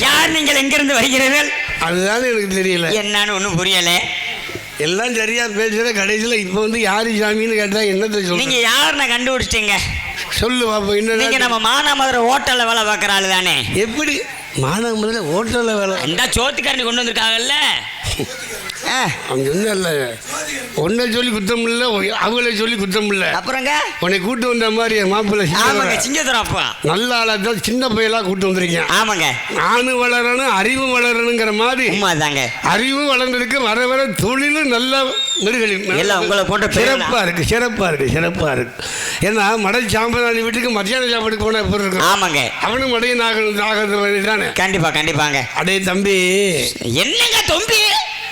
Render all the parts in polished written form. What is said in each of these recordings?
யார் நீங்கள் எங்கிருந்து வருகிறீர்கள்? அதுதான் எனக்கு தெரியல, என்னன்னு ஒன்றும் புரியல. எல்லாம் சரியா பேசுற, கடைசியில் இப்போ வந்து யாரு சாமின்னு கேட்டா என்னத்தை சொல்ல? நீங்க யாருன்னு கண்டுபிடிச்சிட்டீங்க? சொல்லு பாப்பா. நீங்க என்ன நம்ம மானாமதுரை ஹோட்டல்ல வேலை பார்க்குற ஆளு தானே? எப்படி மானாமதுரை ஹோட்டலில் வேலை? இந்த சோத்துக்காரனி கொண்டு வந்திருக்காங்கல்ல. அவங்க சொன்ன இல்லை, உன்னை சொல்லி குத்தம் இல்லை, அவங்கள சொல்லி குத்தம் இல்லை. அப்புறங்க உன்னை கூட்டு வந்த மாதிரி மாப்பிள்ளை. ஆமாங்க, சிங்கத்துறப்பா நல்ல ஆளாதான் சின்ன பையெல்லாம் கூட்டு வந்திருக்கேன். ஆமாங்க, நானும் வளரணும் அறிவு வளரணுங்கிற மாதிரி. உண்மைதாங்க. அறிவு வளர்ந்துருக்கு, வர வர தொழிலும் நல்ல மிருகலி எல்லாம் உங்களை போன்ற சிறப்பாக இருக்கு, சிறப்பாக இருக்கு, சிறப்பாக இருக்கு. ஏன்னா மடை சாம்பராணி வீட்டுக்கு மத்தியான சாப்பாடுக்கு போனால் எப்படி இருக்கும்? ஆமாங்க, அவனும் மடைய நாகது தானே. கண்டிப்பா கண்டிப்பாங்க. அடே தம்பி, என்னங்க தம்பி?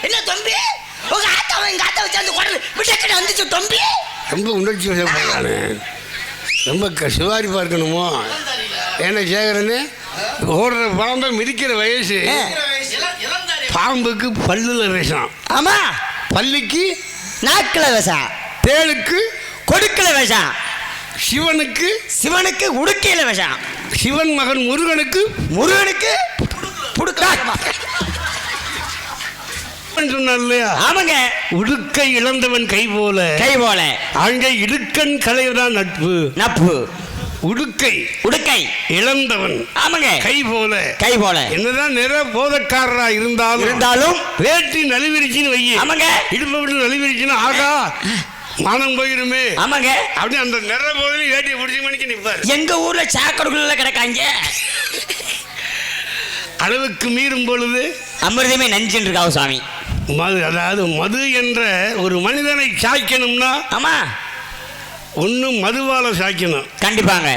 என்ன தம்பி? உங்க ஆத்தாவை எங்க ஆத்தாவை சேர்ந்து குடல் விட்டு வந்துச்சு தம்பி. ரொம்ப உணர்ச்சி வசப்படானே, ரொம்ப சுவாரிப்பா இருக்கணுமோ? என்ன சேகரன்னு ஓடுற பாம்பை மிதிக்கிற வயசு. பாம்புக்கு பல்லுல விஷம். ஆமா, பல்லிக்கு நாக்கில விஷம், தேளுக்கு கொடுக்கல விஷம், சிவனுக்கு உடுக்கையில விஷம், சிவன் மகன் முருகனுக்கு சொன்னார் இல்லையா? ஆமாங்க, உடுக்கை இழந்தவன் கை போல அங்கே இடுக்கண் கலைதான் நட்பு. உடுக்கை இழந்தவன் ஆமாங்க கை போல. என்னதான் நிற போதக்காரரா இருந்தாலும் வேட்டி நலிவிரிச்சின்னு வையி. ஆமாங்க, இடுப்பை விட்டு நலிவிரிச்சின்னு ஆகா மானம் போயிருமே. ஆமாங்க, அப்படி அந்த நிற போதிலும் வேட்டியை பிடிச்சி மணிக்கு நிற்பார். எங்க ஊர்ல சாக்கடுக்குள்ள கிடக்காங்க. அளவுக்கு மீறும் பொழுது அமிர்தமே நஞ்சுன்னு இருக்காவு சாமி. மது, அதாவது மது என்ற ஒரு மனிதனை சாய்க்கணும்னா ஆமா ஒண்ணு மதுவால சாய்க்கணும், கண்டிப்பாங்க.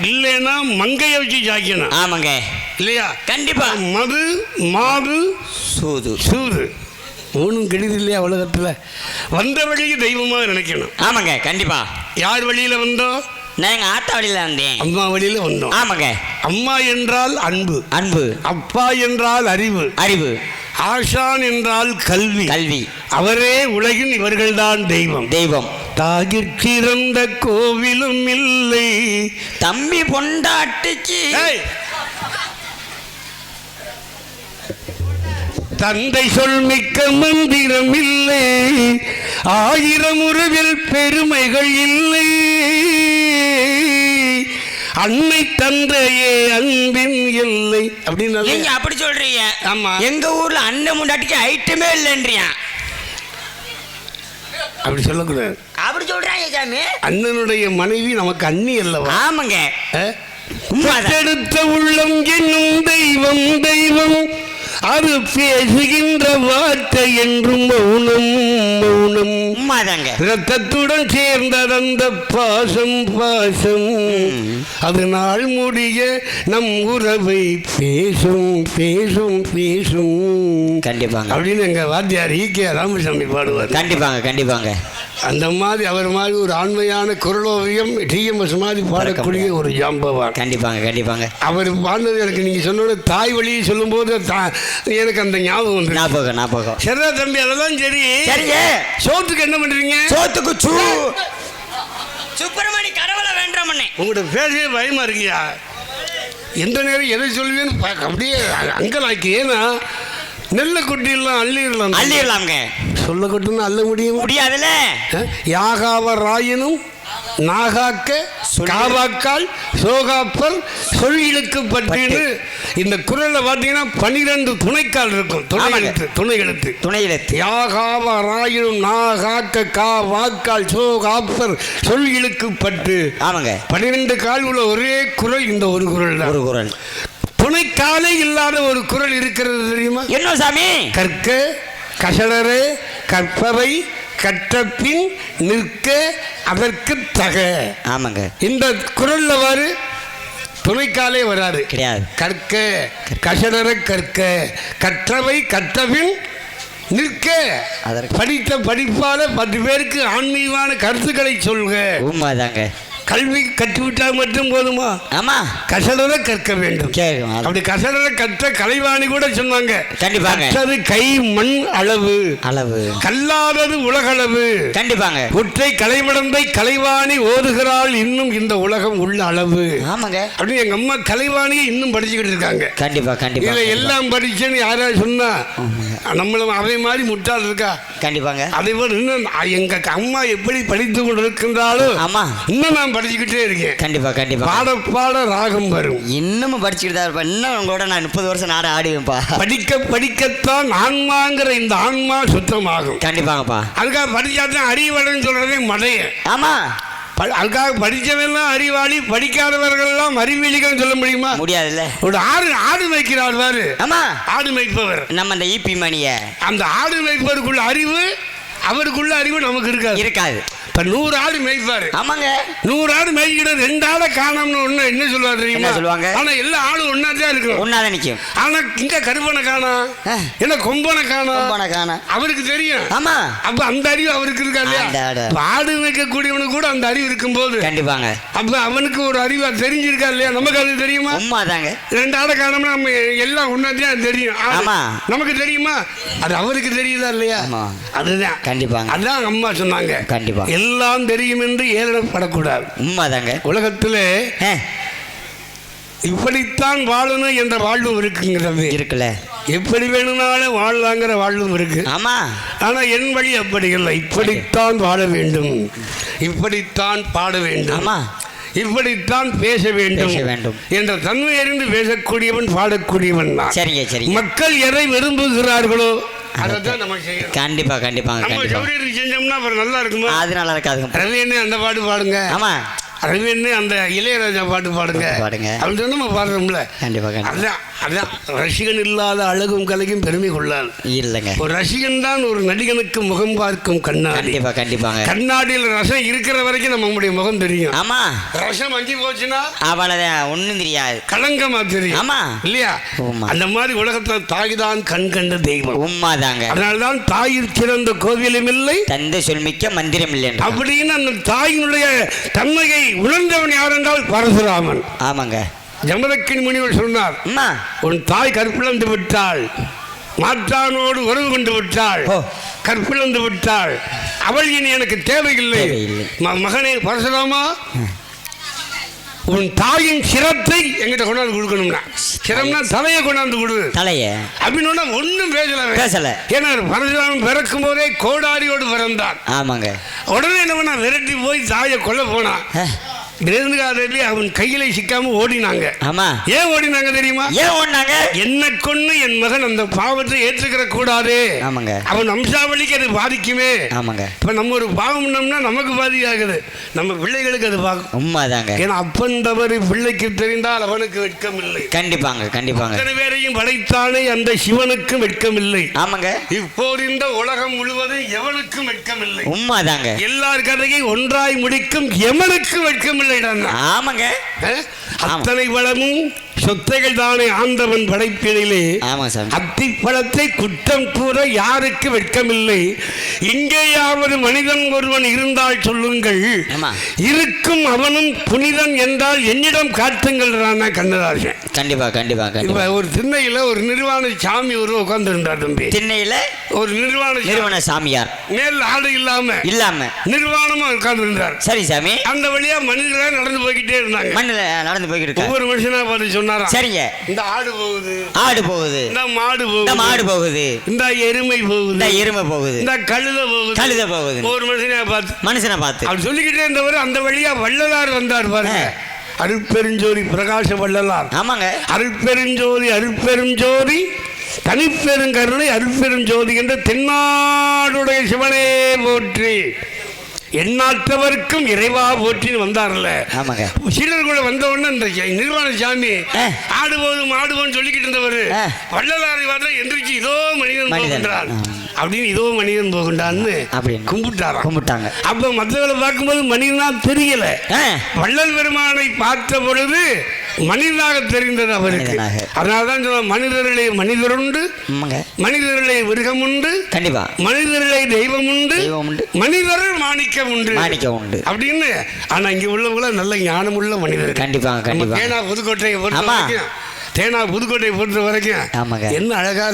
இல்லைன்னா மங்கைய வச்சு சாய்க்கணும். ஆமாங்க, இல்லையா? கண்டிப்பா. மது, மாது, சூது ஒன்றும் கெடுது இல்லையா? உலகத்துல வந்த வழிக்கு தெய்வமாக நினைக்கணும். ஆமாங்க, கண்டிப்பா. யார் வழியில வந்தோம்? நான் எங்க ஆத்தா வழியில வந்தேன், அம்மா வழியில வந்தோம். ஆமாங்க. அம்மா என்றால் அன்பு, அப்பா என்றால் அறிவு, ஆசான் என்றால் கல்வி. அவரே உலகின், இவர்கள்தான் தெய்வம். தாகிற்கிறந்த கோவிலும் இல்லை, தம்பி பொண்டாட்டிக்கு தந்தை சொல் மிக்க மந்திரம் இல்லை, ஆயிரம் உறவில் பெருமைகள் இல்லை, அன்னை தந்தையே அன்பின் இல்லை அப்படின்னு நீங்க அப்படி சொல்றீங்க. ஆமா, எங்க ஊர்ல அண்ணன் முண்டாட்டிக்கு ஐட்டமே இல்லைன்றியா? அப்படி சொல்லக்கூடாது. அப்படி சொல்றாங்க சாமி. அண்ணனுடைய மனைவி நமக்கு அண்ணி அல்லவா? ஆமாங்க. எடுத்த உள்ளம் என்னும் தெய்வம் அது பேசுகின்ற வார்த்தை என்றும் மௌனம். இரத்தத்துடன் சேர்ந்ததந்த பாசம் அது நாள் முடிய நம் உறவை பேசும். கண்டிப்பாங்க அப்படின்னு எங்க வாத்தியார் ஈகே ராமசாமி பாடுவார். கண்டிப்பாங்க. அந்த மாதிரி அவர் மாதிரி ஒரு ஆண்மையான குரலோவியம் டிஎம்எஸ் மாதிரி பாடக்கூடிய ஒரு ஜாம்பவான். கண்டிப்பாங்க. அவர் பாடுனது எனக்கு நீங்க சொன்ன தாய் வழியை சொல்லும் போது எனக்கு அந்த ஞாபகம் வந்து ஞாபகம். சரிதா தம்பி, அதெல்லாம் சரி. சோத்துக்கு என்ன பண்றீங்க? சோத்துக்கு சுப்பிரமணி கடவுளை வேண்டாம். உங்களோட பேசவே பயமா இருக்கியா? எந்த நேரம் எதை சொல்லுவேன்னு அப்படியே அங்கலாக்கி. ஏன்னா நெல்ல குட்டியெல்லாம் அள்ளிடலாம்ங்க. சொல்ல கொட்டுன்னு அள்ள முடியாதுல்ல. யாகாவர் ராயினும் நாகாக்க காவாக்கால் சோகாப்பர் சொல்லிழுக்கு பற்றின்னு இந்த குரல்ல பார்த்தீங்கன்னா 12 துணைக்கால் இருக்கும். துணை எழுத்து யாகாவராயினும் நாகாக்க காவாக்கால் சோகாப்பர் சொல்லிழுக்கு பற்று. ஆமாங்க, 12 கால் உள்ள ஒரே குரல் இந்த ஒரு குரல் தான். ஒரு குரல் துணைக்காலே இல்லாத ஒரு குரல் இருக்கிறது தெரியுமா? என்ன சாமி? கற்க கசடரே கற்பவை கற்றபின் நிற்க அதற்கு தக. ஆமாங்க, இந்த குரல்ல வரு துணைக்காலே வராது, கிடையாது. கற்க கசடர கற்க கற்றவை கற்றபின் நிற்க. படித்த படிப்பால 10 பேருக்கு ஆன்மீகமான கருத்துக்களை சொல்க. உண்மைதாங்க. கல்வி கற்றுவிட்டால் மட்டும் போதுமா? ஆமா, கசடர கற்க வேண்டும். அப்படி கசடர கற்ற கலைவாணி கூட சொன்னாங்க, கண்டிப்பாங்க, கற்றது கை மண் அளவு, அளவு கல்லாதது உலகளவு. கண்டிப்பாங்க, ஒற்றை கலைமடந்தை கலைவாணி ஓதுகிறாள் இன்னும் இந்த உலகம் உள்ள அளவு. ஆமாங்க, அப்படின்னு எங்க அம்மா கலைவாணியை இன்னும் படிச்சுக்கிட்டு இருக்காங்க. கண்டிப்பா கண்டிப்பா. இதுல எல்லாம் படிச்சேன்னு யாராவது சொன்னா நம்மளும் அதே மாதிரி முட்டாள் இருக்கா? கண்டிப்பாங்க. அதே போல இன்னும் எங்க அம்மா எப்படி படித்து கொண்டு இருக்கின்றாலும் ஆமா, இன்னும் நான் படிச்சுக்கிட்டே இருக்கேன். கண்டிப்பா கண்டிப்பா. பாட பாட ராகம் வரும். இன்னமும் படிச்சுக்கிட்டு தான் இருப்பேன். இன்னும் உங்களோட நான் 30 வருஷம் நாட ஆடிவேன்ப்பா. படிக்க படிக்கத்தான் ஆன்மாங்கிற இந்த ஆன்மா சுத்தமாகும். கண்டிப்பாங்கப்பா. அதுக்காக படிச்சாதான் அறிவடைன்னு சொல்றதே மடைய. ஆமா, அதுக்காக படிச்சவெல்லாம் அறிவாளி, படிக்காதவர்கள் எல்லாம் அறிவிலிகள் சொல்ல முடியுமா? முடியாதுல்ல. ஒரு ஆடு மேய்க்கிறார் பாரு. ஆமா, ஆடு மேய்ப்பவர் நம்ம அந்த ஈபி மணிய, அந்த ஆடு மேய்ப்பவருக்குள்ள அறிவு, அவருக்குள்ள அறிவு நமக்கு இருக்காது. இருக்காது. இப்ப 100 ஆடு மேய்ப்பாரு. ஆமாங்க, 100 ஆடு மேய்க்கிட்டு 2 ஆடை காணோம்னு ஒண்ணு என்ன சொல்லுவாரு தெரியுமா? சொல்லுவாங்க. ஆனா எல்லா ஆடும் ஒன்னாதான் இருக்கும், ஒன்னாதான் நிக்கும். ஆனா இங்க கருப்பனை காணோம், என்ன கொம்பனை காணோம், அவருக்கு தெரியும். ஆமா, அப்ப அந்த அறிவு அவருக்கு இருக்கா இல்லையா? ஆடு மேய்க்கக்கூடியவனுக்கு கூட அந்த அறிவு இருக்கும் போது கண்டிப்பாங்க அப்ப அவனுக்கு ஒரு அறிவு தெரிஞ்சிருக்கா இல்லையா? நமக்கு அது தெரியுமா? உண்மைதாங்க. 2 ஆடை காணோம்னா நம்ம எல்லாம் ஒன்னாதான் தெரியும். ஆமா, நமக்கு தெரியுமா? அது அவருக்கு தெரியுதா இல்லையா? அதுதான் கண்டிப்பாங்க. அதான் அம்மா சொன்னாங்க, கண்டிப்பா எல்லாம் தெரியும் என்று ஏழப்படக்கூடாது. உண்மைதாங்க. உலகத்தில் இப்படித்தான் வாழணும் என்ற வாழ்வும் இருக்குங்கிறது இருக்குல்ல. எப்படி வேணும்னாலும் வாழலாங்கிற வாழ்வும் இருக்கு. ஆமா, ஆனா என் வழி அப்படி இல்லை. இப்படித்தான் வாழ வேண்டும், இப்படித்தான் பாட வேண்டும், ஆமா, இப்படித்தான் பேச வேண்டும் என்ற தன்மை அறிந்து பேசக்கூடியவன், பாடக்கூடியவன் தான். சரிங்க சரி. மக்கள் எதை விரும்புகிறார்களோ அதான் நம்ம செய்யணும். கண்டிப்பா கண்டிப்பா. நம்ம சௌரியத்துக்கு செஞ்சோம்னா அப்புறம் நல்லா இருக்குமா? அது நல்லா இருக்காது. ரவி என்ன அந்த பாட்டு பாடுங்க, ஆமா, ரவி அந்த இளையராஜா பாட்டு பாடுங்க பாடுங்க அப்படின்னு நம்ம பாடுறோம்ல. கண்டிப்பா. அதான் அதான் ரசிகன் இல்லாத அழகும் கலையும் பெருமை கொள்ளாது இல்லைங்க. ஒரு ரசிகன் தான் ஒரு நடிகனுக்கு முகம் பார்க்கும் கண்ணாடி. கண்டிப்பா கண்டிப்பாங்க. கண்ணாடியில் ரசம் இருக்கிற வரைக்கும் நம்முடைய முகம் தெரியும். ஆமா, ரசம் மங்கி போச்சுன்னா அவ்வளவுதான், ஒண்ணும் தெரியாது, களங்கமா தெரியும். ஆமா இல்லையா? அந்த மாதிரி உலகத்துல தாய் தான் கண் கண்ட தெய்வம். உண்மைதாங்க. அதனால்தான் தாயில் சிறந்த கோவிலும் இல்லை, தந்தை சொல்மிக்க மந்திரம் இல்லை அப்படின்னு அந்த தாயினுடைய தன்மையை உணர்ந்தவன் யார் என்றால் பரசுராமன். ஆமாங்க. ஜமதக்கினி முனிவர் சொன்னார், உன் தாய் கற்பிழந்து விட்டாள், மாற்றானோடு உறவு கொண்டு விட்டாள், கற்பிழந்து விட்டாள், அவள் இனி எனக்கு தேவையில்லை. மகனே பரசுராமா, உன் தாயின் சிரத்தை எங்கிட்ட கொண்டாந்து கொடுக்கணும்னா, சிரம்னா தலையை கொண்டாந்து கொடு, தலைய அப்படின்னு ஒன்னும் பேசல. ஏன்னா பரசுராமன் பிறக்கும் போதே கோடாரியோடு பிறந்தான். ஆமாங்க. உடனே என்ன விரட்டி போய் தாயை கொல்ல போனான். அவன் கையில சிக்காம ஓடினாங்க. ஆமா, ஏன் ஓடினாங்க தெரியுமா? ஏன் ஓடினாங்க? என்ன கொண்டு என் மகன் அந்த பாவத்தை ஏற்றுக்கிற கூடாது. ஆமாங்க. அவன் வம்சாவளிக்கு அது பாதிக்குமே. ஆமாங்க. இப்ப நம்ம ஒரு பாவம் நமக்கு பாதி ஆகுது, நம்ம பிள்ளைகளுக்கு அது பாக்கும். உண்மைதாங்க. ஏன்னா அப்பன் தவறு பிள்ளைக்கு தெரிந்தால் அவனுக்கு வெட்கம் இல்லை. கண்டிப்பாங்க கண்டிப்பாங்க. அத்தனை பேரையும் படைத்தானே அந்த சிவனுக்கும் வெட்கம் இல்லை. ஆமாங்க. இப்போது இந்த உலகம் முழுவதும் எவனுக்கும் வெட்கம் இல்லை. உண்மைதாங்க. எல்லார் கதையும் ஒன்றாய் முடிக்கும் எவனுக்கு வெட்கம். ஆமாங்க. அத்தனை வளமும் சொத்தைகள் தானே ஆண்டவன் படைப்பிலே. அத்திப்பழத்தை குற்றம் கூற யாருக்கு வெட்கமில்லை. இங்கேயாவது மனிதன் ஒருவன் இருந்தால் சொல்லுங்கள், இருக்கும் அவனும் புனிதன் என்றால் என்னிடம் காட்டுங்கள். கண்ணதாசன். கண்டிப்பா கண்டிப்பா. இப்ப ஒரு திண்ணையில ஒரு நிர்வாண சாமி ஒரு உட்கார்ந்து இருந்தார் தம்பி. திண்ணையில ஒரு நிர்வாண சாமியார், மேல் ஆடு இல்லாம நிர்வாணமா உட்கார்ந்து இருந்தார். சரி சாமி. அந்த வழியா மனிதர்களா நடந்து போய்கிட்டே இருந்தாங்க. மண்ணில நடந்து போய்கிட்டு ஒவ்வொரு மனுஷனா பார்த்து சொன்னாரா, சரிங்க, இந்த ஆடு போகுது, இந்த மாடு போகுது, இந்த எருமை போகுது, இந்த கழுத போகுது. ஒரு மனுஷனை பார்த்து அவர் சொல்லிக்கிட்டே இருந்தவர். அந்த வழியா வள்ளலார் வந்தார் பாருங்க. அருட்பெருஞ்சோதி பிரகாச வள்ளலார். ஆமாங்க. அருட்பெருஞ்சோதி தனிப்பெருங்கருணை அருட்பெருஞ்சோதி என்ற தென்னாடுடைய சிவனே போற்றி, எண்ணாற்றவருக்கும் இறைவா போற்றின்னு வந்தார்ல. ஆமாங்க. சீடர்குள்ள வந்த உடனே இந்த நிர்வாண சாமி ஆடு போதும் சொல்லிக்கிட்டு இருந்தவர் வள்ளலாரை எந்திரிச்சு இதோ மனிதன் போகின்றார். அப்படின்னு இதோ மனிதன் போகுண்டான்னு கும்பிட்டாங்க. அப்ப மற்றவர்களை பார்க்கும்போது மனிதனா தெரியல. வள்ளல் பெருமானை பார்த்த பொழுது மனிதனாக தெரிந்தது அவருக்கு. அதனால்தான் சொல்ல மனிதர்களே மனிதருண்டு, மனிதர்களே மிருகம் உண்டு, கண்டிப்பா மனிதர்களே தெய்வம் உண்டு, மனிதர் மாணிக்கம் உண்டு அப்படின்னு. ஆனா இங்க உள்ளவங்கள நல்ல ஞானம் உள்ள மனிதர். கண்டிப்பா தேனா புதுக்கோட்டையை பொறுத்த வரைக்கும் என்ன அழகா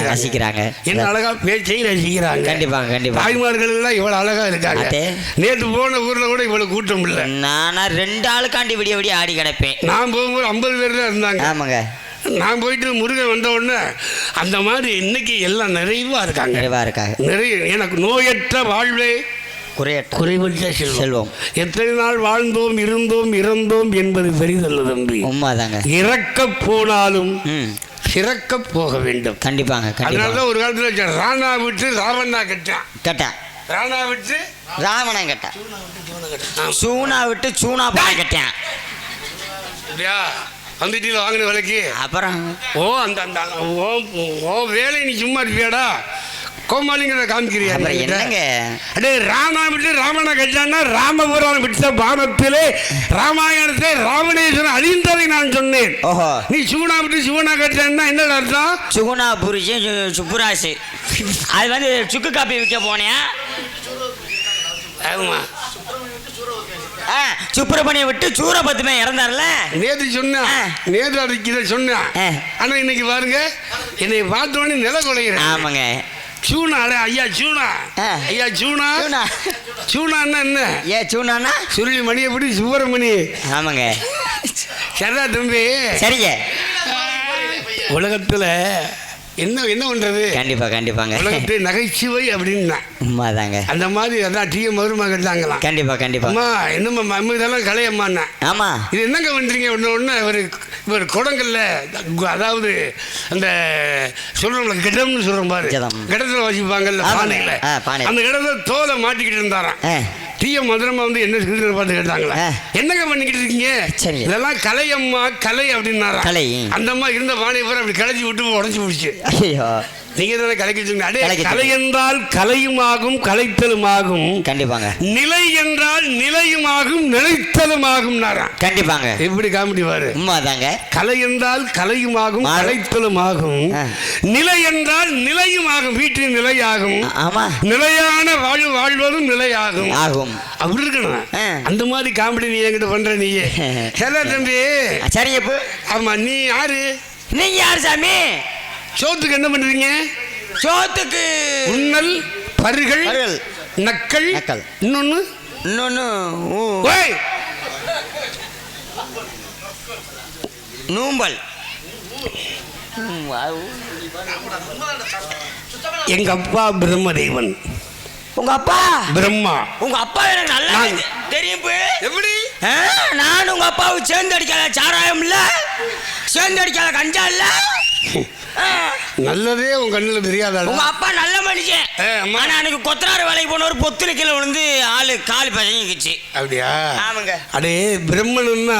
ரசிக்கிறாங்க, என்ன அழகா பேச்சையும் ரசிக்கிறாங்க. கண்டிப்பா தாய்மார்கள் எல்லாம் இவ்வளவு அழகா இருக்காங்க. நேற்று போன ஊர்ல கூட இவ்வளவு கூட்டம் இல்ல. நானா 2 ஆளுக்காண்டி விடிய ஆடி கிடப்பேன். நான் போகும்போது 50 பேர் தான் இருந்தாங்க. ஆமாங்க. நான் போயிட்டு முருகன் வந்த உடனே அந்த மாதிரி இன்னைக்கு எல்லாம் நிறைவா இருக்காங்க. நிறைய எனக்கு நோயற்ற வாழ்வே குறைவற்ற செல்வம். எத்தனை நாள் வாழ்ந்தோம் இருந்தோம் இறந்தோம் என்பது பெரிதல்ல தம்பி. இறக்க போனாலும் சிறக்க போக வேண்டும். கண்டிப்பாங்க. அதனாலதான் ஒரு காலத்துல ராணா விட்டு ராவணா கட்டான், ராணா விட்டு ராவணன் கட்டான், சூனா விட்டு சூனா பாய் கட்டான். வந்துட்டீங்களா வாங்கின விலைக்கு? அப்புறம் அந்த வேலை நீ சும்மா இருப்பியாடா? கோமாளிங்கிற காமிக்கிறியா? அடே ராணா விட்டு ராவண கட்டான்னா ராமபுரம் விட்ட பானத்திலே ராமாயணத்தை ராவணேஸ்வரன் அழிந்ததை நான் சொன்னேன். நீ சுகுணா விட்டு சுகுணா கட்டான்னா என்ன அர்த்தம்? சுகுணா புரிச்சு சுப்புராசு. அது வந்து சுக்கு காப்பி விற்க போனேன். ஆமா சுப்பிரமணிய விட்டு சூரபத்மே இறந்தார்ல. நேற்று சொன்னேன். ஆனா இன்னைக்கு பாருங்க என்னை பார்த்தோன்னே நில கொலைகிறேன். ஆமாங்க. சூனா ஐயா சூனா என்ன? சூனானா சுருளி மணியை பிடி சுப்பிரமணி. ஆமாங்க. சரிதா தம்பி? சரிங்க. உலகத்துல என்ன பண்றது? கண்டிப்பாங்க. உலகத்தை நகைச்சுவை அப்படின்னா அந்த மாதிரி அதான் டீ மதுரமா கட்டாங்களாம். கண்டிப்பா அம்மா என்னம்மா இதெல்லாம் கலையம்மாண்ணா. ஆமா இது என்னங்க பண்றீங்க? ஒண்ணு இவர் குடங்கள்ல அதாவது அந்த சொல்றோம்ல கிடம்னு சொல்றோம் பாரு, கிடத்துல வசிப்பாங்கல்ல பானையில, அந்த கிடத்துல தோலை மாட்டிக்கிட்டு இருந்தாராம். டீ மதுரமா வந்து என்ன சொல்ற பார்த்து கேட்டாங்களா, என்னங்க பண்ணிக்கிட்டு இருக்கீங்க? இதெல்லாம் கலையம்மா கலை அப்படின்னாரா. அந்த அம்மா இருந்த பானையை பூரா அப்படி கலைச்சி விட்டு உடஞ்சி போச்சு. நீங்க தானே கலைக்க. கலை என்றால் கலையுமாகும் கலைத்தலுமாகும். கண்டிப்பாங்க. நிலை என்றால் நிலையுமாகும் நிலைத்தலுமாகும். கண்டிப்பாங்க. எப்படி காமெடி பாரு. கலை என்றால் கலையுமாகும் கலைத்தலுமாகும். நிலை என்றால் நிலையுமாகும் வீட்டின் நிலையாகும். நிலையான வாழ்வதும் நிலையாகும் ஆகும். அப்படி இருக்கணும். அந்த மாதிரி காமெடி நீ என்கிட்ட பண்ற நீயே. சரி தம்பி. சரி. ஆமா நீ யாரு? நீங்க யாரு சாமி? சோத்துக்கு என்ன பண்றீங்க? சோத்துக்கு உண்ணல் பருகள் நக்கல் இன்னொன்னு நூம்பல். எங்க அப்பா பிரம்மதேவன். உங்க அப்பா பிரம்மா? உங்க அப்பா எனக்கு நல்லா தெரியும். எப்படி? நான் உங்க அப்பாவை சேர்ந்து அடிக்காத சாராயம் இல்ல, சேர்ந்து அடிக்காத கஞ்சா இல்ல. நல்லதே உங்க கண்ணுல தெரியாதா? உங்க அப்பா நல்ல மனுஷன். ஆனா எனக்கு கொத்தனார் வேலைக்கு போன ஒரு பொத்துல கீழே விழுந்து ஆளு காலு பசங்கிச்சு. அப்படியா? ஆமாங்க. அடே பிரம்மன்னா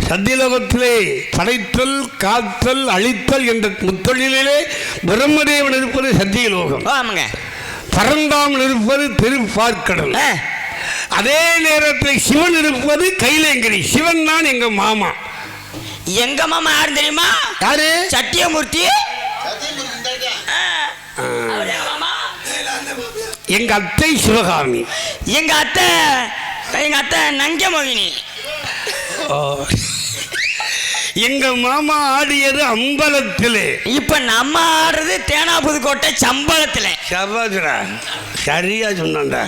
சத்தியலோகத்திலே படைத்தல் காத்தல் அழித்தல் என்ற முத்தொழிலே பிரம்மதேவன் இருப்பது சத்தியலோகம். ஆமாங்க. பரந்தாமல் இருப்பது திருப்பார்க்கடல். அதே நேரத்தில் சிவன் இருப்பது கைலேங்கிரி. சிவன் தான் எங்க மாமா. எங்க மாமா யாரு தெரியுமா? யாரு? சத்தியமூர்த்தி. எங்க அத்தை சிவகாமி. எங்க அத்தை நங்கமோகினி. எங்க மாமா ஆடியது அம்பலத்திலே. இப்ப நம்ம ஆடுறது தேனா புதுக்கோட்டை சம்பளத்திலே. சரியா சொன்னா.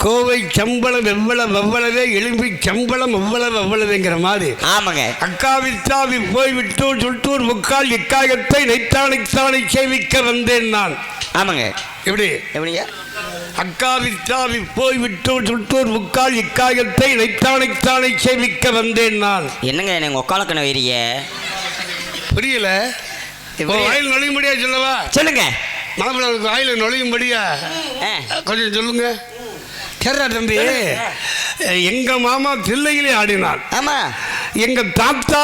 கோவை சம்பளம் எவ்வளவே எழும்பி சம்பளம் எவ்வளவேங்கிற மாதிரி. ஆமாங்க. அக்காவித்தாவி போய்விட்டு சுட்டூர் முக்கால் இக்காயத்தை நைத்தானை சேவிக்க வந்தேன் நான். ஆமாங்க. எப்படிங்க? அக்காவித்தாவி போய்விட்டு சுட்டூர் முக்கால் இக்காயத்தை நைத்தானை சேவிக்க வந்தேன் நான். என்னங்க நீங்க ஒக்காலக்கண வைரிய புரியல? வாயில் நுழையும்படியா சொல்லவா? சொல்லுங்க. மாப்பிள்ளை வாயில் நுழையும்படியா கொஞ்சம் சொல்லுங்க. சரி தம்பி. எங்க மாமா தில்லையிலே ஆடினார். ஆமா. எங்க தாத்தா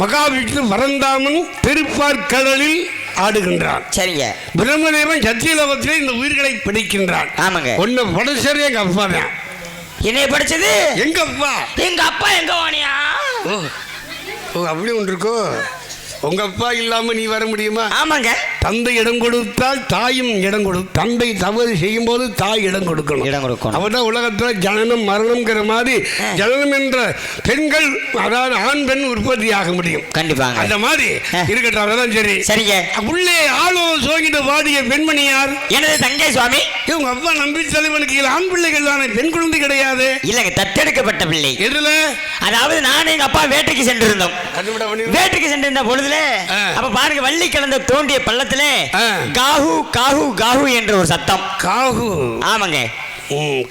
மகாவிஷ்ணு பரந்தாமன் திருப்பார்கடலில் ஆடுகின்றான். சரிங்க. பிரம்மதேவன் சத்தியலோகத்திலே இந்த உயிர்களை பிடிக்கின்றான். ஆமாங்க. ஒன்னு படைச்சது எங்க அப்பா தான். என்னைய படிச்சது எங்க அப்பா. எங்க அப்பா எங்க வாணியா? ஓ அப்படி ஒன்று இருக்கோ. உங்க அப்பா இல்லாம நீ வர முடியுமா? ஆமாங்க. தந்தை இடம் கொடுத்தால் தாயும் இடம் கொடு. தந்தை தவறு செய்யும் போது தாய் இடம் கொடுக்கணும். அவதான் உலகத்துல ஜனனம் மரணம்ங்கிற மாதிரி ஜனனம் என்ற பெண்கள், அதாவது ஆண் பெண் உற்பத்தி ஆக முடியும். கண்டிப்பாங்க. அந்த மாதிரி இருக்கட்டும். அதெல்லாம் சரி. சரிங்க. உள்ளே ஆளோ சோகிட்டு வாடிய பெண்மணி யார்? எனது தங்கை சுவாமி. உங்க அப்பா நம்பி தலைவனுக்கு ஆண் பிள்ளைகள் தானே, பெண் குழந்தை கிடையாது. இல்லங்க, தத்தெடுக்கப்பட்ட பிள்ளை. எதுல? அதாவது நான் எங்க அப்பா வேட்டைக்கு சென்றிருந்தோம். வேட்டைக்கு சென்றிருந்த பொழுதுல அப்ப பாருங்க, வள்ளி கலந்த தோண்டிய பள்ளத்துல காஹு காஹு காஹு என்ற ஒரு சத்தம். காஹு. ஆமாங்க.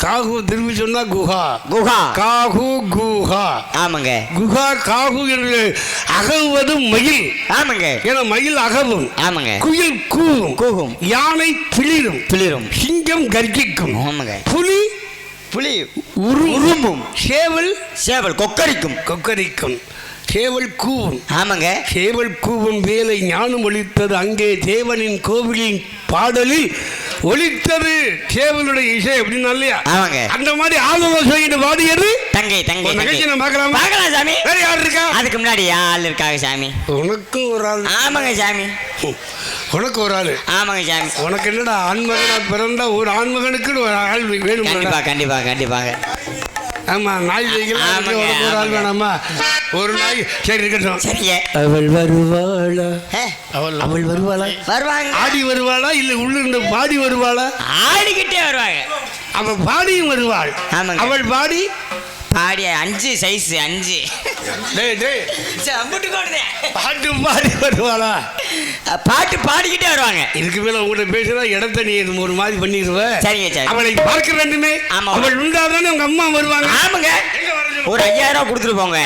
காஹு திரும்பி சொன்னா குஹா. குஹா. காஹு குஹா. ஆமாங்க. குஹா காஹு என்று அகவுவது மயில். ஆமாங்க. ஏன்னா மயில் அகவும். ஆமாங்க. குயில் கூவும். கூவும். யானை பிளிரும். பிளிரும். சிங்கம் கர்ஜிக்கும். ஆமாங்க. புலி புலி உருமும். சேவல் சேவல் கொக்கரிக்கும். கொக்கரிக்கும். சேவல் கூவும். ஆமாங்க. சேவல் கூவும் வேலை ஞானம் ஒலித்தது அங்கே தேவனின் கோவிலின் பாடலில் ஒலித்தது சேவலுடைய இசை அப்படின்னு இல்லையா? ஆமாங்க. அந்த மாதிரி ஆலோசனை வாடியது தங்கை. தங்கை நிகழ்ச்சி பார்க்கலாம். பார்க்கலாம் சாமி. வேற யார் இருக்கா? அதுக்கு முன்னாடி ஆள் இருக்காங்க சாமி. உனக்கும் ஒரு ஆள். ஆமாங்க சாமி. உனக்கு ஒரு ஆளு. ஆமாங்க சாமி. உனக்கு என்னடா ஆண்மகனா பிறந்தா ஒரு ஆண்மகனுக்கு ஒரு ஆள் வேணும். கண்டிப்பா கண்டிப்பா கண்டிப்பாக. ஆமா, நாய் ஒரு ஆள் வேணாமா? ஒரு நாய். சரி இருக்கட்டும். சரிங்க. அவள் வருவாளா? அவள் வருவாளா? வருவாங்க. ஆடி வருவாளா இல்ல உள்ளிருந்து பாடி வருவாளா? ஆடிக்கிட்டே வருவாங்க. அவள் பாடியும் வருவாள். ஆமாங்க. அவள் பாடி பாடி 5 சைஸ் 5. பாட்டு பாடி வருவாளா? பாட்டு பாடிக்கிட்டே வருவாங்க. இதுக்கு மேல உங்கள்கிட்ட பேசுறா இடத்த நீ ஒரு மாதிரி பண்ணிடுவ. சரிங்க சரி. அவளை பார்க்க வேண்டுமே. அவள் உண்டாதானே உங்க அம்மா வருவாங்க. ஆமாங்க. ஒரு 5000 ரூபாய் கொடுத்துட்டு போங்க.